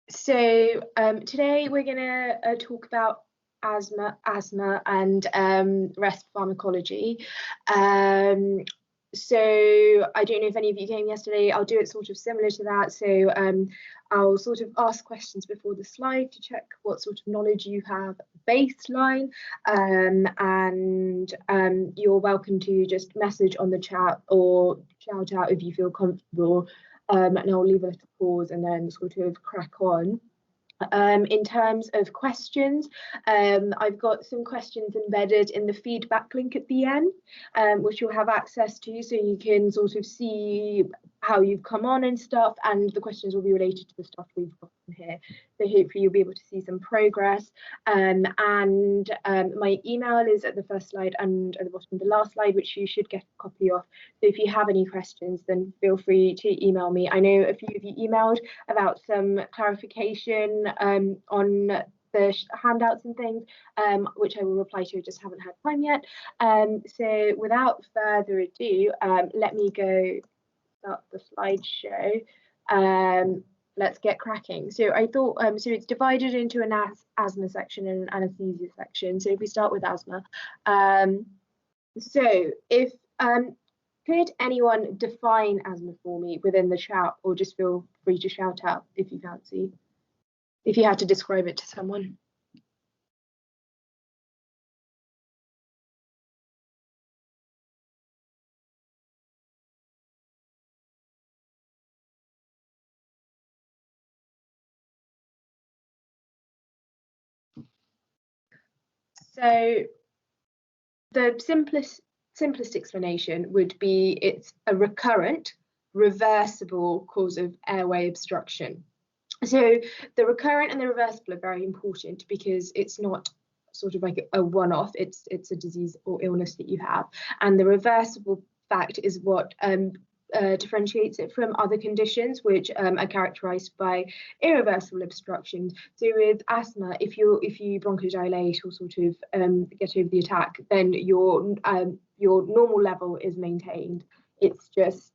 Today we're going to talk about asthma and respiratory pharmacology. So I don't know if any of you came yesterday. I'll do it sort of similar to that. So I'll sort of ask questions before the slide to check what sort of knowledge you have baseline, and you're welcome to just message on the chat or shout out if you feel comfortable, and I'll leave a little pause and then sort of crack on. In terms of questions, I've got some questions embedded in the feedback link at the end, which you'll have access to, so you can sort of see how you've come on and stuff, and the questions will be related to the stuff we've got here. So hopefully you'll be able to see some progress. My email is at the first slide and at the bottom of the last slide, which you should get a copy of. So if you have any questions, then feel free to email me. I know a few of you emailed about some clarification on the handouts and things, which I will reply to. Just haven't had time yet. So without further ado, let me go start the slideshow. Let's get cracking. So I thought, so it's divided into an asthma section and an anaesthesia section. So if we start with asthma, so if could anyone define asthma for me within the chat, or just feel free to shout out if you fancy, if you had to describe it to someone. So the simplest explanation would be it's a recurrent, reversible cause of airway obstruction. So the recurrent and the reversible are very important because it's not sort of like a one-off, it's a disease or illness that you have. And the reversible fact is what differentiates it from other conditions, which are characterized by irreversible obstructions. So with asthma, if you bronchodilate or sort of get over the attack, then your normal level is maintained. It's just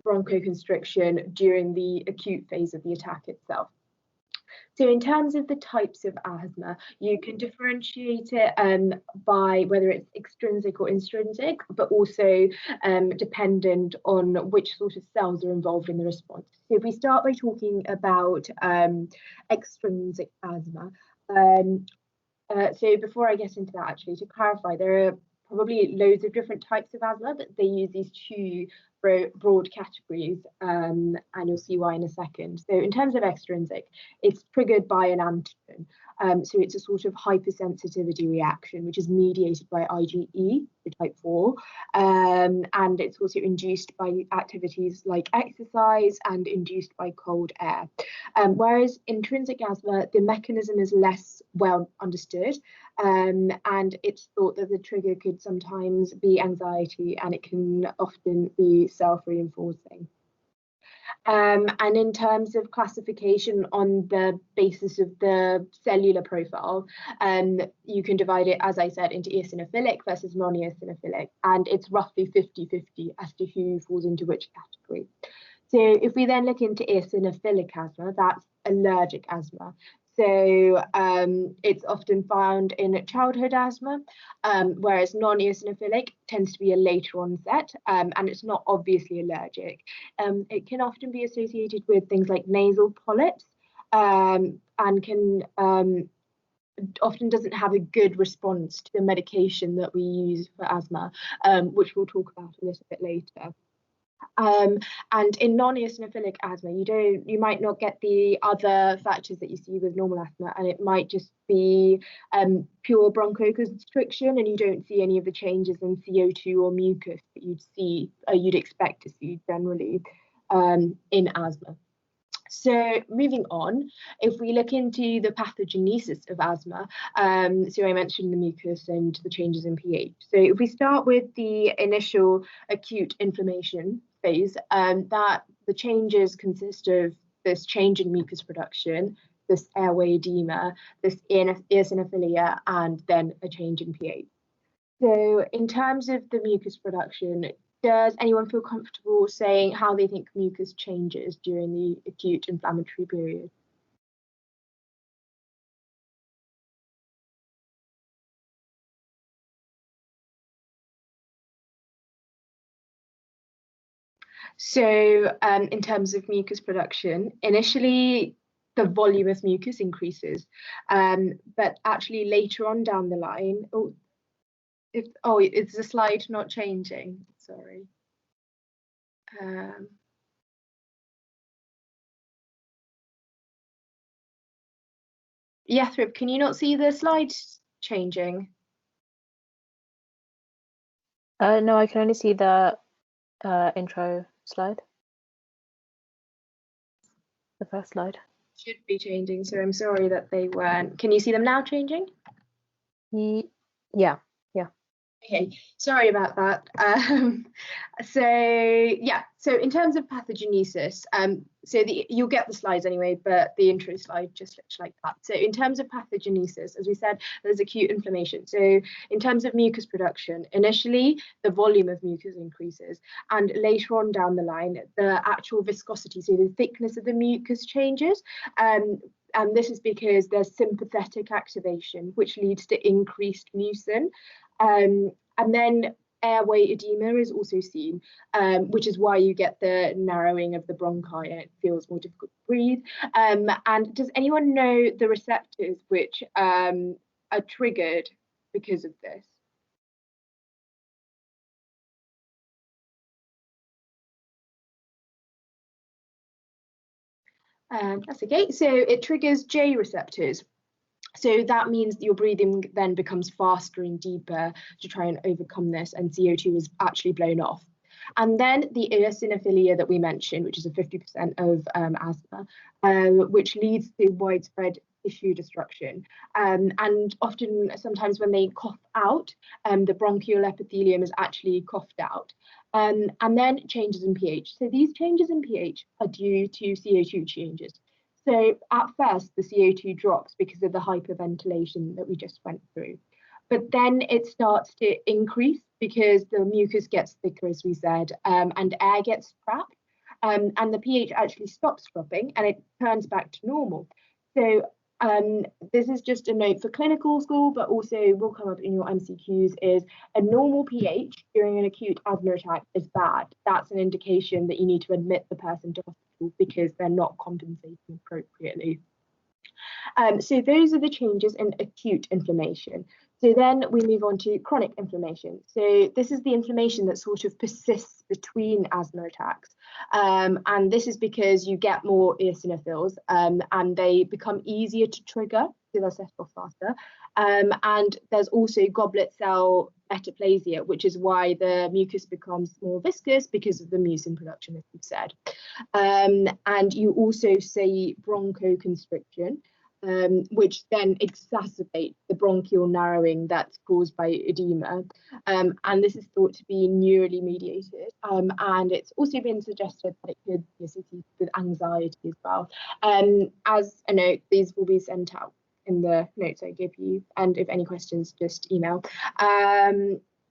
bronchoconstriction during the acute phase of the attack itself. So in terms of the types of asthma, you can differentiate it by whether it's extrinsic or intrinsic, but also dependent on which sort of cells are involved in the response. So if we start by talking about extrinsic asthma, so before I get into that, actually, to clarify, there are probably loads of different types of asthma, but they use these two broad categories, and you'll see why in a second. So in terms of extrinsic, it's triggered by an antigen. So it's a sort of hypersensitivity reaction, which is mediated by IgE, the type 4, and it's also induced by activities like exercise and induced by cold air. Whereas intrinsic asthma, the mechanism is less well understood, and it's thought that the trigger could sometimes be anxiety, and it can often be self-reinforcing. And in terms of classification on the basis of the cellular profile, you can divide it, as I said, into eosinophilic versus non-eosinophilic, and it's roughly 50-50 as to who falls into which category. So if we then look into eosinophilic asthma, that's allergic asthma. So it's often found in childhood asthma, whereas non-eosinophilic tends to be a later onset, and it's not obviously allergic. It can often be associated with things like nasal polyps, and can often doesn't have a good response to the medication that we use for asthma, which we'll talk about a little bit later. And in non-eosinophilic asthma, you might not get the other factors that you see with normal asthma, and it might just be pure bronchoconstriction, and you don't see any of the changes in CO2 or mucus that you'd expect to see generally in asthma. So moving on, if we look into the pathogenesis of asthma, so I mentioned the mucus and the changes in pH. So if we start with the initial acute inflammation phase, that the changes consist of this change in mucus production, this airway edema, this eosinophilia, and then a change in pH. So in terms of the mucus production, does anyone feel comfortable saying how they think mucus changes during the acute inflammatory period? So in terms of mucus production, initially the volume of mucus increases, but actually later on down the line, it's the slide not changing, sorry. Yathrib, can you not see the slides changing? No, I can only see the intro slide. The first slide. Should be changing, so I'm sorry that they weren't. Can you see them now changing? Yeah. Okay, sorry about that. So in terms of pathogenesis, you'll get the slides anyway, but the intro slide just looks like that. So in terms of pathogenesis, as we said, there's acute inflammation. So in terms of mucus production, initially the volume of mucus increases, and later on down the line, the actual viscosity, so the thickness of the mucus changes. And this is because there's sympathetic activation, which leads to increased mucin. And then airway edema is also seen, which is why you get the narrowing of the bronchi and it feels more difficult to breathe. And does anyone know the receptors which are triggered because of this? That's okay. So it triggers J receptors. So that means your breathing then becomes faster and deeper to try and overcome this, and CO2 is actually blown off. And then the eosinophilia that we mentioned, which is a 50% of asthma, which leads to widespread tissue destruction. And often, sometimes when they cough out, the bronchial epithelium is actually coughed out. And then changes in pH. So these changes in pH are due to CO2 changes. So at first, the CO2 drops because of the hyperventilation that we just went through. But then it starts to increase because the mucus gets thicker, as we said, and air gets trapped. And the pH actually stops dropping and it turns back to normal. So this is just a note for clinical school, but also will come up in your MCQs, is a normal pH during an acute asthma attack is bad. That's an indication that you need to admit the person to hospital because they're not compensating appropriately. So those are the changes in acute inflammation. So then we move on to chronic inflammation. So this is the inflammation that sort of persists between asthma attacks. And this is because you get more eosinophils and they become easier to trigger, so they're set off faster. And there's also goblet cell metaplasia, which is why the mucus becomes more viscous because of the mucin production, as we've said. And you also see bronchoconstriction, which then exacerbates the bronchial narrowing that's caused by edema. And this is thought to be neurally mediated. And it's also been suggested that it could be associated with anxiety as well. As a note, these will be sent out in the notes I give you. And if any questions, just email.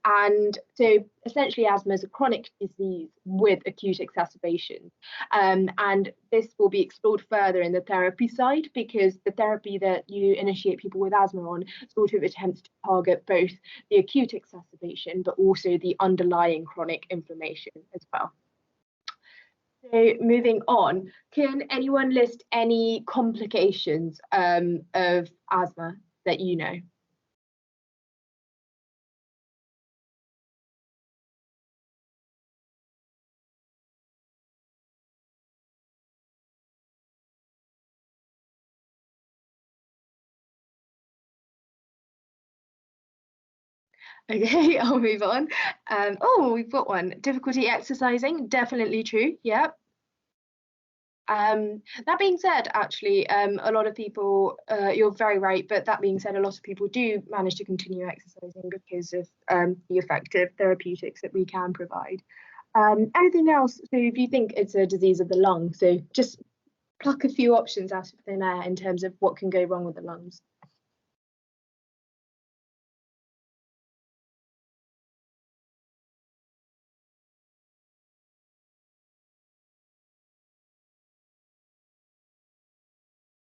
And so essentially asthma is a chronic disease with acute exacerbation. And this will be explored further in the therapy side, because the therapy that you initiate people with asthma on sort of attempts to target both the acute exacerbation, but also the underlying chronic inflammation as well. So moving on, can anyone list any complications of asthma that you know? Okay, I'll move on. We've got one. Difficulty exercising, definitely true. Yep. That being said, actually, a lot of people, you're very right, but that being said, a lot of people do manage to continue exercising because of the effective therapeutics that we can provide. Anything else? So if you think it's a disease of the lung, so just pluck a few options out of thin air in terms of what can go wrong with the lungs.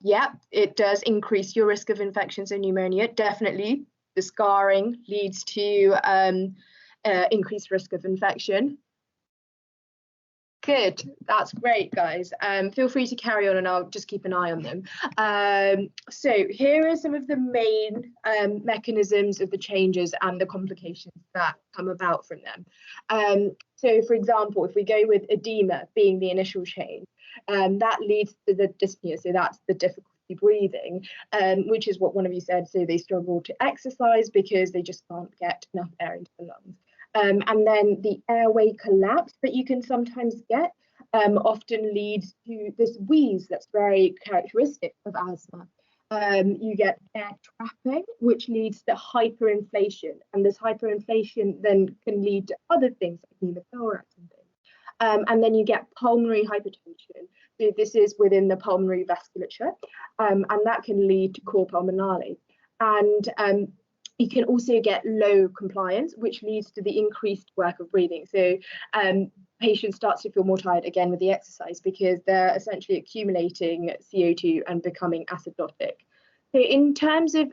Yeah, it does increase your risk of infections and pneumonia, definitely. The scarring leads to increased risk of infection. Good, that's great, guys. Feel free to carry on and I'll just keep an eye on them. So here are some of the main mechanisms of the changes and the complications that come about from them. So for example, if we go with edema being the initial change, that leads to the dyspnea, so that's the difficulty breathing, which is what one of you said, so they struggle to exercise because they just can't get enough air into the lungs. And then the airway collapse that you can sometimes get often leads to this wheeze that's very characteristic of asthma. You get air trapping, which leads to hyperinflation, and this hyperinflation then can lead to other things like pneumothorax and things. And then you get pulmonary hypertension. So this is within the pulmonary vasculature, and that can lead to cor pulmonale. And you can also get low compliance, which leads to the increased work of breathing. So patients start to feel more tired again with the exercise because they're essentially accumulating CO2 and becoming acidotic. So in terms of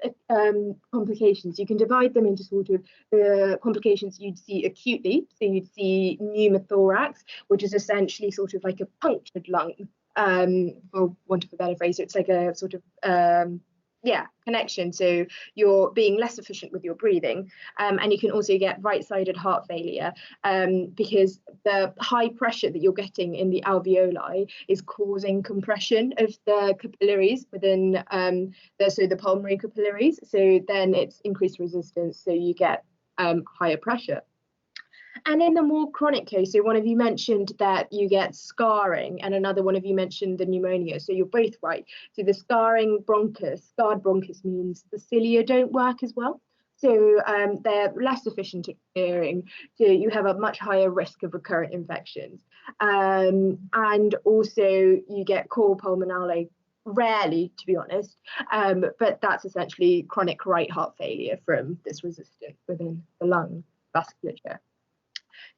complications, you can divide them into sort of the complications you'd see acutely. So you'd see pneumothorax, which is essentially sort of like a punctured lung, for want of a better phrase. So it's like a sort of connection. So you're being less efficient with your breathing, and you can also get right-sided heart failure because the high pressure that you're getting in the alveoli is causing compression of the capillaries within the pulmonary capillaries. So then it's increased resistance, so you get higher pressure. And in the more chronic case, so one of you mentioned that you get scarring and another one of you mentioned the pneumonia. So you're both right. So the scarred bronchus means the cilia don't work as well. So they're less efficient at clearing. So you have a much higher risk of recurrent infections. And also you get cor pulmonale, rarely, to be honest, but that's essentially chronic right heart failure from this resistance within the lung vasculature.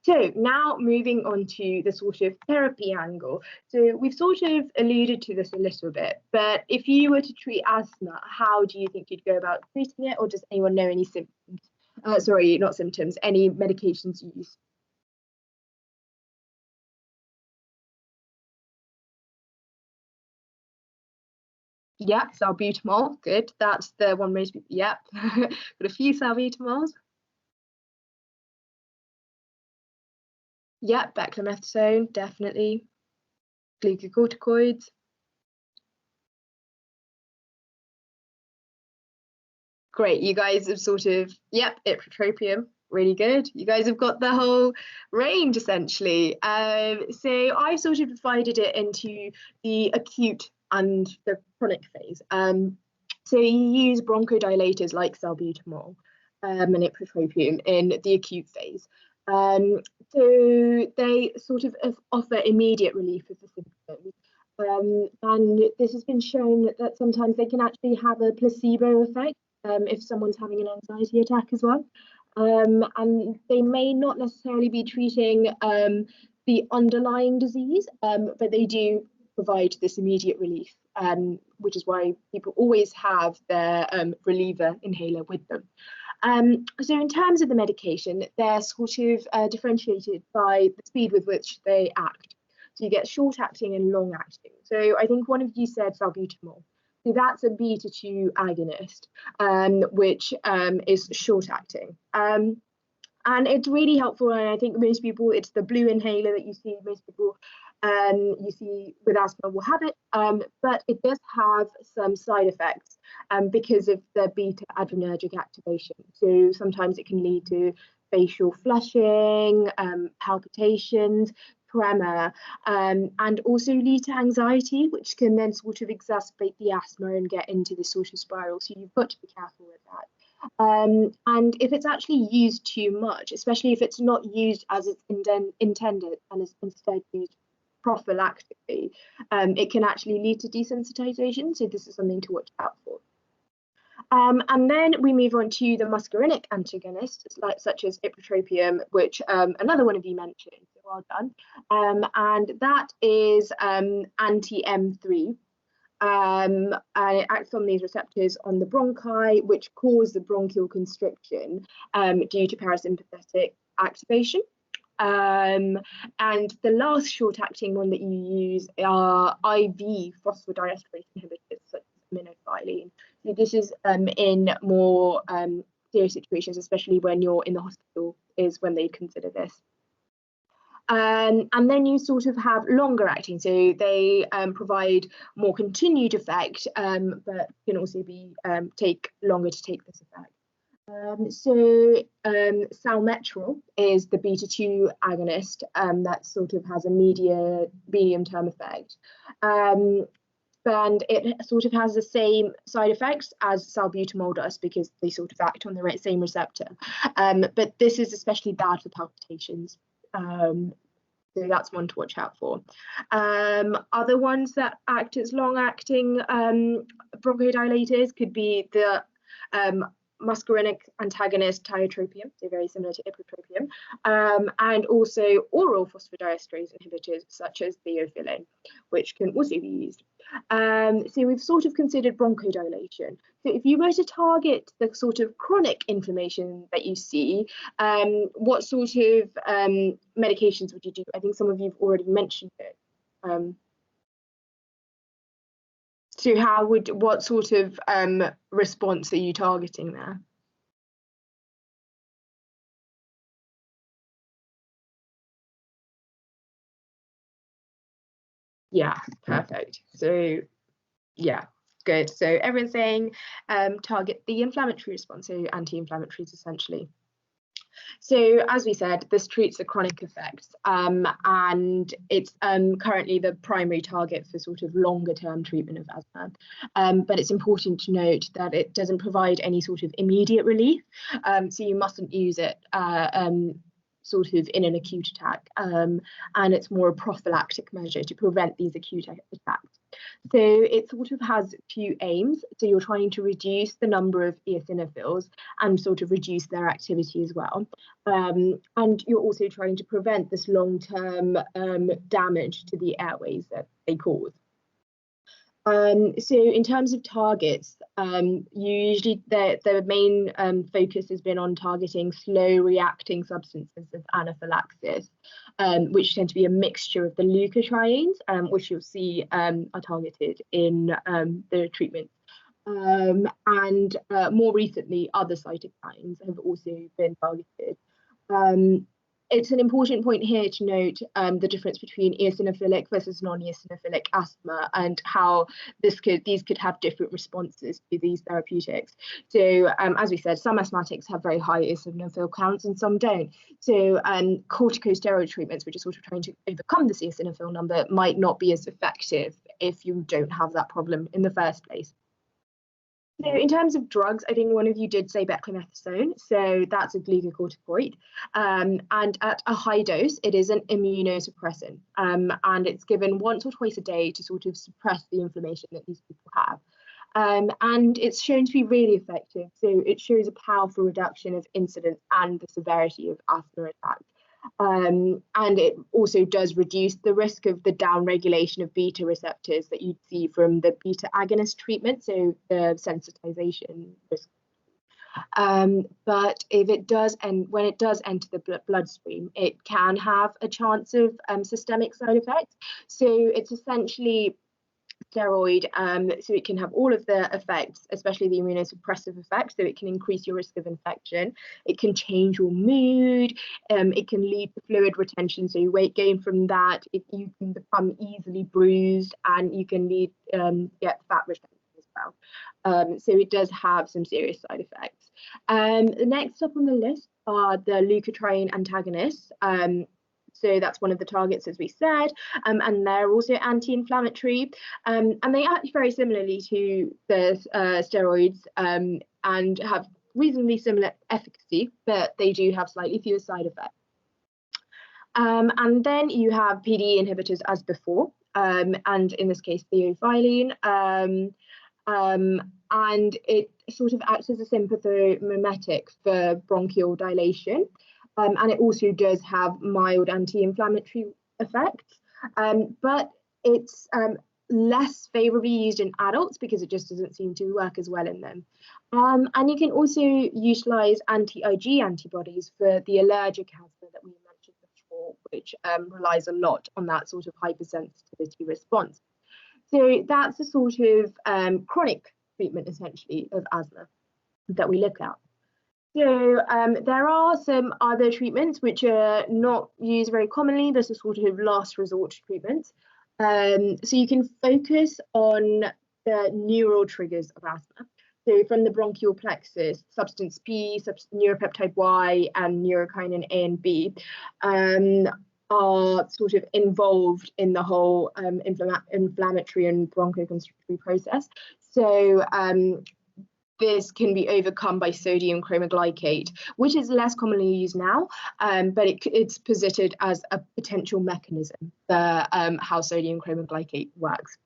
So now moving on to the sort of therapy angle. So we've sort of alluded to this a little bit, but if you were to treat asthma, how do you think you'd go about treating it? Or does anyone know any symptoms? Sorry, not symptoms, any medications you use? Yeah, salbutamol, good. That's the one most people, yeah. Got a few salbutamols. Yeah, beclomethasone, definitely. Glucocorticoids. Great, you guys have sort of, yep, ipratropium, really good. You guys have got the whole range essentially. So I sort of divided it into the acute and the chronic phase. So you use bronchodilators like salbutamol and ipratropium in the acute phase. So they sort of offer immediate relief of the symptoms. And this has been shown that sometimes they can actually have a placebo effect if someone's having an anxiety attack as well. And they may not necessarily be treating the underlying disease, but they do provide this immediate relief, which is why people always have their reliever inhaler with them. So in terms of the medication, they're sort of differentiated by the speed with which they act. So you get short acting and long acting. So I think one of you said salbutamol. So that's a beta-2 agonist, which is short acting. And it's really helpful. And I think most people, it's the blue inhaler that you see, most people you see with asthma will have it, but it does have some side effects because of the beta adrenergic activation. So sometimes it can lead to facial flushing, palpitations, tremor, and also lead to anxiety, which can then sort of exacerbate the asthma and get into this sort of spiral. So you've got to be careful with that. And if it's actually used too much, especially if it's not used as it's intended and is instead used prophylactically, it can actually lead to desensitization. So this is something to watch out for. And then we move on to the muscarinic antagonists, such as ipratropium, which another one of you mentioned. So well done. And that is anti-M3. And it acts on these receptors on the bronchi, which cause the bronchial constriction due to parasympathetic activation. And the last short-acting one that you use are IV phosphodiesterase inhibitors, such as aminophylline. So this is in more serious situations, especially when you're in the hospital, is when they consider this. And then you sort of have longer acting, so they provide more continued effect, but can also be take longer to take this effect. Salmeterol is the beta-2 agonist that sort of has a medium-term effect. And it sort of has the same side effects as salbutamol does because they sort of act on the same receptor. But this is especially bad for palpitations. So that's one to watch out for. Other ones that act as long-acting bronchodilators could be the Muscarinic Antagonist tiotropium, so very similar to ipratropium, and also oral phosphodiesterase inhibitors such as theophylline, which can also be used. So we've sort of considered bronchodilation. So if you were to target the sort of chronic inflammation that you see, what sort of medications would you do? I think some of you have already mentioned it. So what sort of response are you targeting there? Yeah, perfect. So yeah, good. So everyone's saying target the inflammatory response, so anti-inflammatories essentially. So as we said, this treats the chronic effects, and it's currently the primary target for sort of longer term treatment of asthma. But it's important to note that it doesn't provide any sort of immediate relief. So you mustn't use it sort of in an acute attack, and it's more a prophylactic measure to prevent these acute attacks. So it sort of has two aims. So you're trying to reduce the number of eosinophils and sort of reduce their activity as well. And you're also trying to prevent this long-term damage to the airways that they cause. So in terms of targets, usually the main focus has been on targeting slow reacting substances of anaphylaxis, which tend to be a mixture of the leukotrienes, which you'll see are targeted in the treatment. And more recently, other cytokines have also been targeted. It's an important point here to note the difference between eosinophilic versus non-eosinophilic asthma and how these could have different responses to these therapeutics. So as we said, some asthmatics have very high eosinophil counts and some don't. So corticosteroid treatments, which are sort of trying to overcome this eosinophil number, might not be as effective if you don't have that problem in the first place. So in terms of drugs, I think one of you did say beclomethasone. So that's a glucocorticoid. And at a high dose, it is an immunosuppressant. And it's given once or twice a day to sort of suppress the inflammation that these people have. And it's shown to be really effective. So it shows a powerful reduction of incidence and the severity of asthma attacks. And it also does reduce the risk of the downregulation of beta receptors that you'd see from the beta agonist treatment, so the sensitization risk. But if it does, and when it does enter the bloodstream, it can have a chance of systemic side effects. So it's essentially steroid, so it can have all of the effects, especially the immunosuppressive effects. So it can increase your risk of infection. It can change your mood. It can lead to fluid retention, so you weight gain from that. You can become easily bruised, and you can get fat retention as well. So it does have some serious side effects. The next up on the list are the Leukotriene Antagonists. So that's one of the targets, as we said, and they're also anti-inflammatory, and they act very similarly to the steroids and have reasonably similar efficacy, but they do have slightly fewer side effects. And then you have PDE inhibitors as before, and in this case, theophylline, and it sort of acts as a sympathomimetic for bronchial dilation. And it also does have mild anti-inflammatory effects, but it's less favorably used in adults because it just doesn't seem to work as well in them. And you can also utilize anti-IgE antibodies for the allergic asthma that we mentioned which relies a lot on that sort of hypersensitivity response. So that's a sort of chronic treatment, essentially, of asthma that we look at. So there are some other treatments which are not used very commonly. This is sort of last resort treatments. So you can focus on the neural triggers of asthma. So from the bronchial plexus, substance P, neuropeptide Y, and neurokinin A and B are sort of involved in the whole inflammatory and bronchoconstrictory process. So this can be overcome by sodium chromoglycate, which is less commonly used now, but it's posited as a potential mechanism for how sodium chromoglycate works.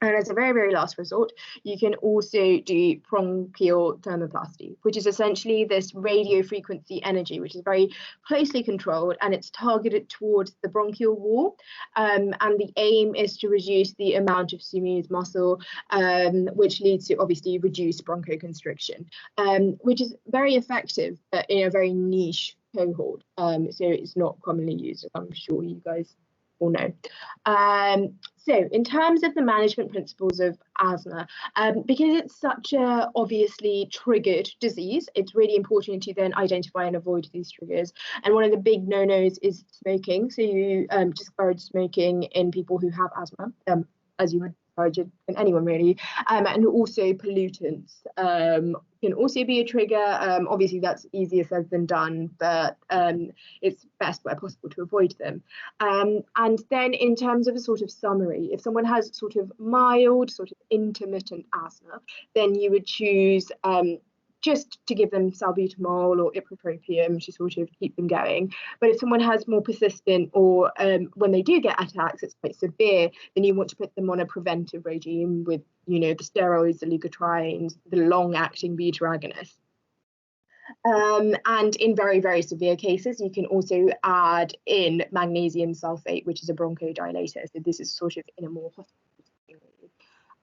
And as a very, very last resort, you can also do bronchial thermoplasty, which is essentially this radio frequency energy, which is very closely controlled, and it's targeted towards the bronchial wall. And the aim is to reduce the amount of smooth muscle, which leads to obviously reduced bronchoconstriction, which is very effective, but in a very niche cohort. So it's not commonly used, as I'm sure you guys all know. So in terms of the management principles of asthma, because it's such a obviously triggered disease, it's really important to then identify and avoid these triggers. And one of the big no-nos is smoking. So you discourage smoking in people who have asthma, as you would encourage it in anyone really, and also pollutants can also be a trigger. Obviously that's easier said than done, but it's best where possible to avoid them. And then in terms of a sort of summary, if someone has sort of mild, sort of intermittent asthma, then you would choose just to give them salbutamol or ipratropium to sort of keep them going. But if someone has more persistent, or when they do get attacks, it's quite severe, then you want to put them on a preventive regime with, you know, the steroids, the leukotrienes, the long-acting beta agonists. And in very, very severe cases, you can also add in magnesium sulfate, which is a bronchodilator. So this is sort of in a more hospital.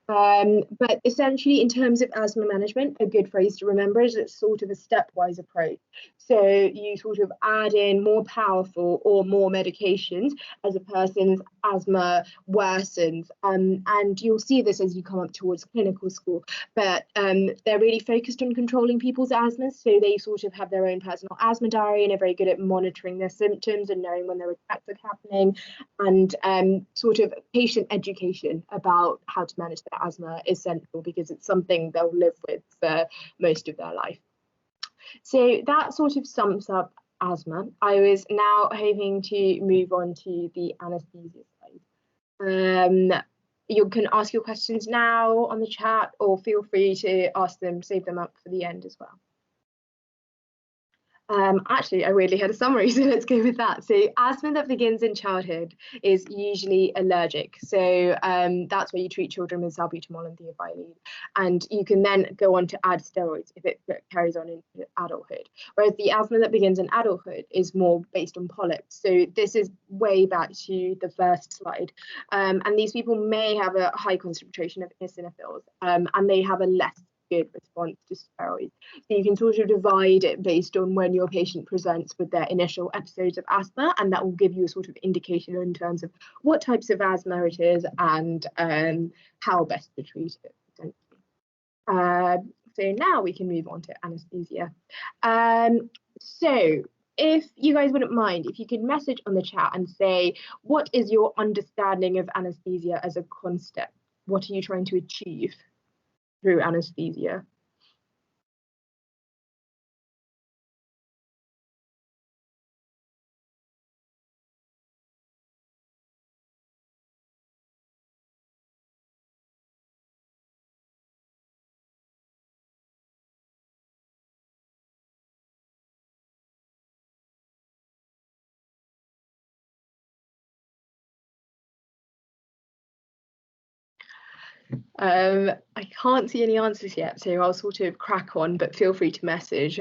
But essentially, in terms of asthma management, a good phrase to remember is it's sort of a stepwise approach. So you sort of add in more powerful or more medications as a person's asthma worsens. And you'll see this as you come up towards clinical school. But they're really focused on controlling people's asthma. So they sort of have their own personal asthma diary and are very good at monitoring their symptoms and knowing when their attacks are happening. And sort of patient education about how to manage their asthma is central, because it's something they'll live with for most of their life. So that sort of sums up asthma. I was now hoping to move on to the anaesthesia side. You can ask your questions now on the chat, or feel free to save them up for the end as well. Actually, I weirdly had a summary, so let's go with that. So asthma that begins in childhood is usually allergic. So that's where you treat children with salbutamol and theophylline. And you can then go on to add steroids if it carries on into adulthood. Whereas the asthma that begins in adulthood is more based on polyps. So this is way back to the first slide. And these people may have a high concentration of eosinophils, and they have a less good response to steroids. So you can sort of divide it based on when your patient presents with their initial episodes of asthma, and that will give you a sort of indication in terms of what types of asthma it is and how best to treat it, essentially. So now we can move on to anaesthesia. So if you guys wouldn't mind, if you could message on the chat and say, what is your understanding of anaesthesia as a concept? What are you trying to achieve through anaesthesia? I can't see any answers yet, so I'll sort of crack on, but feel free to message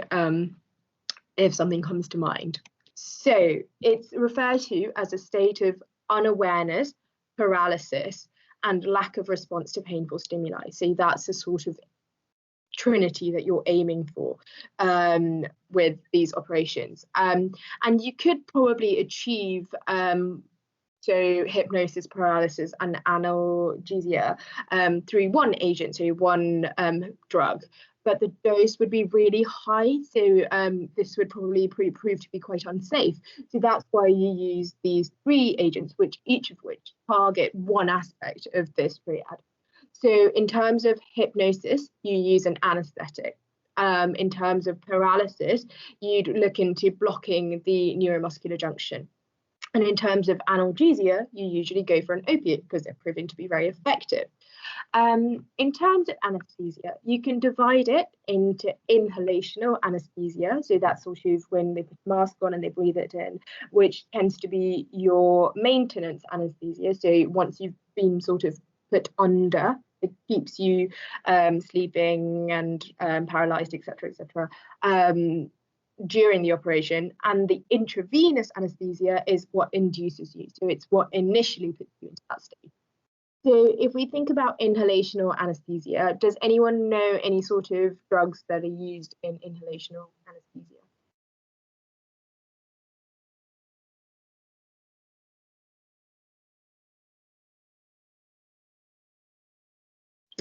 if something comes to mind. So it's referred to as a state of unawareness, paralysis, and lack of response to painful stimuli. So that's a sort of trinity that you're aiming for with these operations. And you could probably achieve so hypnosis, paralysis, and analgesia through one agent, so one drug. But the dose would be really high, so this would probably prove to be quite unsafe. So that's why you use these 3 agents, each of which target one aspect of this triad. So in terms of hypnosis, you use an anaesthetic. In terms of paralysis, you'd look into blocking the neuromuscular junction. And in terms of analgesia, you usually go for an opiate because they're proven to be very effective. In terms of anaesthesia, you can divide it into inhalational anesthesia. So that's sort of when they put a mask on and they breathe it in, which tends to be your maintenance anesthesia. So once you've been sort of put under, it keeps you sleeping and paralyzed, etc., during the operation. And the intravenous anesthesia is what induces you. So it's what initially puts you into that state. So if we think about inhalational anesthesia, does anyone know any sort of drugs that are used in inhalational anesthesia?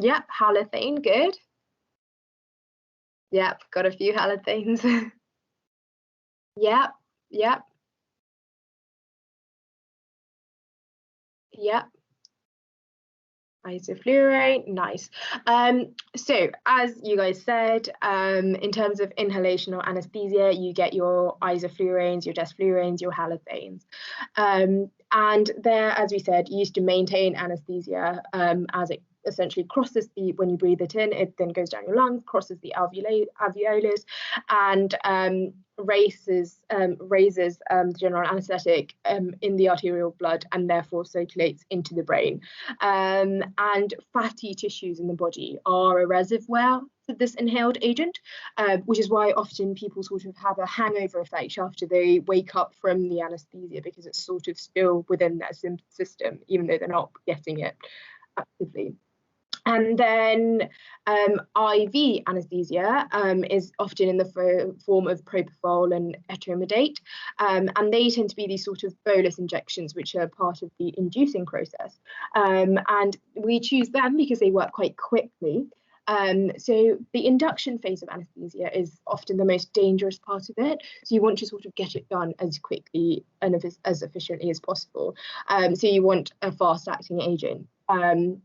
Yep, halothane, good. Yep, got a few halothanes. Yep. Isoflurane, nice. So as you guys said, in terms of inhalational anesthesia, you get your isofluranes, your desfluranes, your halothanes. And they're, as we said, used to maintain anesthesia as it essentially crosses when you breathe it in, it then goes down your lungs, crosses the alveolus, and raises the general anaesthetic in the arterial blood and therefore circulates into the brain. And fatty tissues in the body are a reservoir for this inhaled agent, which is why often people sort of have a hangover effect after they wake up from the anaesthesia, because it's sort of still within their system, even though they're not getting it actively. And then IV anesthesia is often in the form of propofol and etomidate, and they tend to be these sort of bolus injections, which are part of the inducing process. And we choose them because they work quite quickly. So the induction phase of anesthesia is often the most dangerous part of it. So you want to sort of get it done as quickly and as efficiently as possible. So you want a fast-acting agent. Although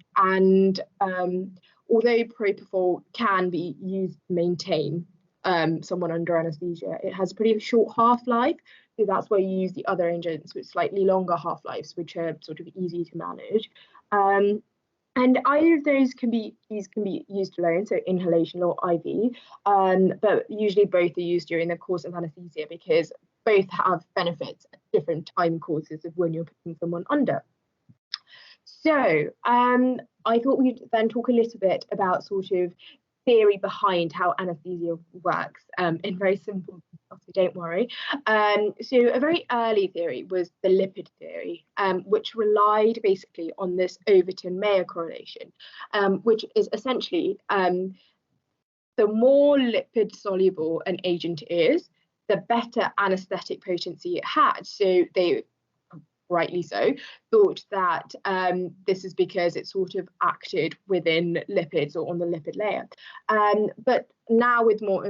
propofol can be used to maintain someone under anesthesia, it has a pretty short half-life. So that's why you use the other agents with slightly longer half-lives, which are sort of easy to manage. And either of those can be used alone, so inhalation or IV, but usually both are used during the course of anesthesia because both have benefits at different time courses of when you're putting someone under. So I thought we'd then talk a little bit about sort of theory behind how anesthesia works in very simple stuff, so don't worry. So a very early theory was the Lipid Theory, which relied basically on this Overton-Mayer correlation, which is essentially the more lipid soluble an agent is, the better anesthetic potency it had. So they, rightly so, thought that this is because it sort of acted within lipids or on the lipid layer. But now with more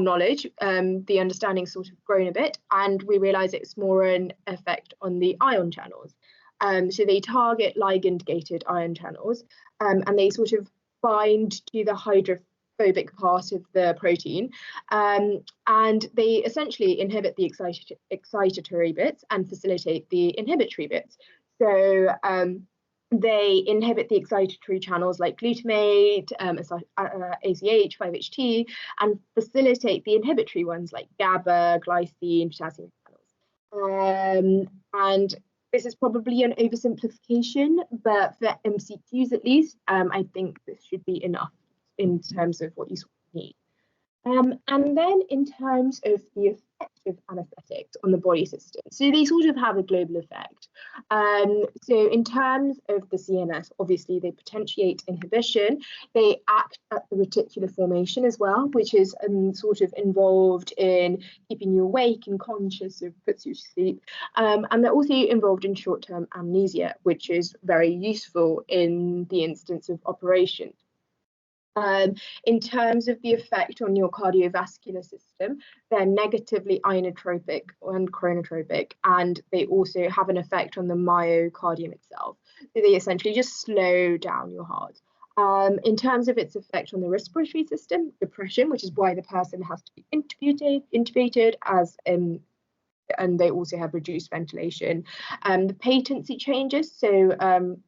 knowledge, the understanding sort of grown a bit, and we realise it's more an effect on the ion channels. So they target ligand-gated ion channels, and they sort of bind to the hydrophobic part of the protein, and they essentially inhibit the excitatory bits and facilitate the inhibitory bits. So they inhibit the excitatory channels like glutamate, ACH, 5-HT, and facilitate the inhibitory ones like GABA, glycine, potassium channels. And this is probably an oversimplification, but for MCQs at least, I think this should be enough in terms of what you sort of need. And then in terms of the effect of anaesthetics on the body system, so they sort of have a global effect. So in terms of the CNS, obviously they potentiate inhibition, they act at the reticular formation as well, which is sort of involved in keeping you awake and conscious, so puts you to sleep. And they're also involved in short-term amnesia, which is very useful in the instance of operation. In terms of the effect on your cardiovascular system, they're negatively inotropic and chronotropic, and they also have an effect on the myocardium itself. So they essentially just slow down your heart. In terms of its effect on the respiratory system, depression, which is why the person has to be intubated as and they also have reduced ventilation. The patency changes, so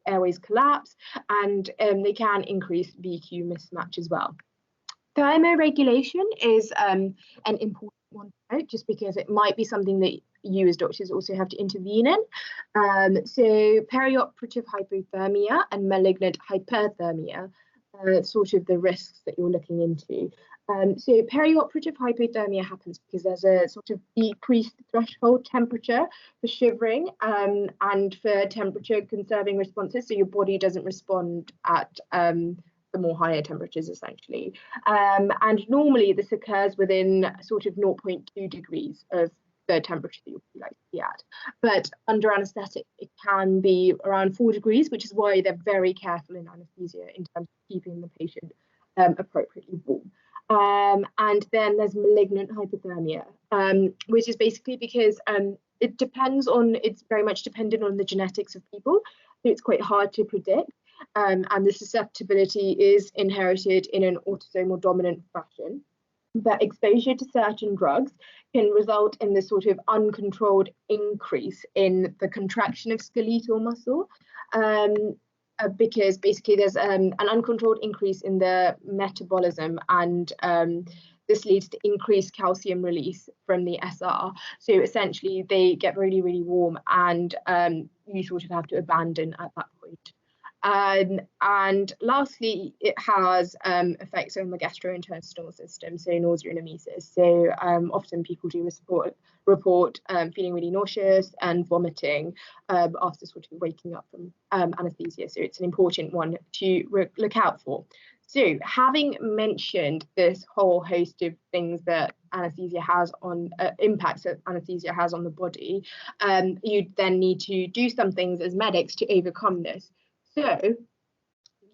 airways collapse, and they can increase VQ mismatch as well. Thermoregulation is an important one to note, just because it might be something that you as doctors also have to intervene in. So perioperative hypothermia and malignant hyperthermia are sort of the risks that you're looking into. So perioperative hypothermia happens because there's a sort of decreased threshold temperature for shivering and for temperature conserving responses, so your body doesn't respond at the more higher temperatures essentially. And normally this occurs within sort of 0.2 degrees of the temperature that you'd like to be at. But under anaesthetic, it can be around 4 degrees, which is why they're very careful in anaesthesia in terms of keeping the patient appropriately warm. And then there's malignant hyperthermia, which is basically because it's very much dependent on the genetics of people. So it's quite hard to predict. And the susceptibility is inherited in an autosomal dominant fashion. But exposure to certain drugs can result in this sort of uncontrolled increase in the contraction of skeletal muscle. Because basically there's an uncontrolled increase in the metabolism, and this leads to increased calcium release from the SR. So essentially they get really, really warm, and you sort of have to abandon at that point. And lastly, it has effects on the gastrointestinal system, so nausea and emesis. So often people do report feeling really nauseous and vomiting after sort of waking up from anaesthesia. So it's an important one to look out for. So having mentioned this whole host of things that anaesthesia has on impacts that anaesthesia has on the body, you then need to do some things as medics to overcome this. So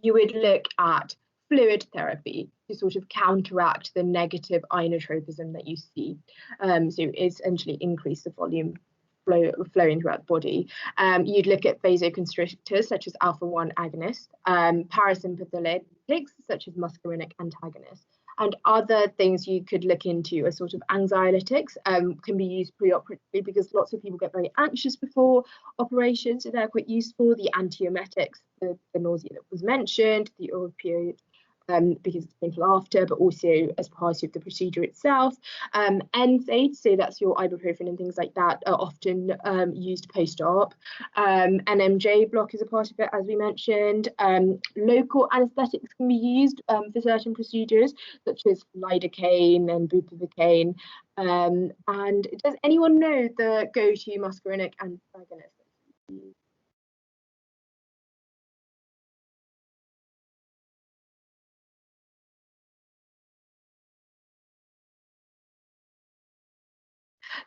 you would look at fluid therapy to sort of counteract the negative inotropism that you see. So essentially increase the volume flowing throughout the body. You'd look at vasoconstrictors such as alpha-1 agonists, parasympathetics such as muscarinic antagonists, and other things you could look into are sort of anxiolytics, can be used preoperatively because lots of people get very anxious before operations, so they're quite useful. The antiemetics, the nausea that was mentioned, the opioid, because it's painful after, but also as part of the procedure itself. NSAIDs, so that's your ibuprofen and things like that, are often used post-op. NMJ block is a part of it, as we mentioned. Local anaesthetics can be used for certain procedures, such as lidocaine and bupivacaine. And does anyone know the go-to muscarinic antagonist?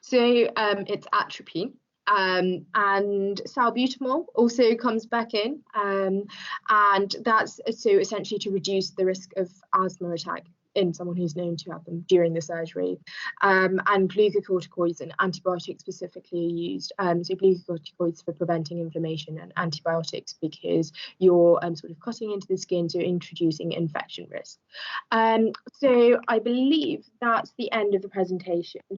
So it's atropine. And salbutamol also comes back in, and that's so essentially to reduce the risk of asthma attack in someone who's known to have them during the surgery. And glucocorticoids and antibiotics specifically are used. So glucocorticoids for preventing inflammation, and antibiotics because you're sort of cutting into the skin, so introducing infection risk. So I believe that's the end of the presentation.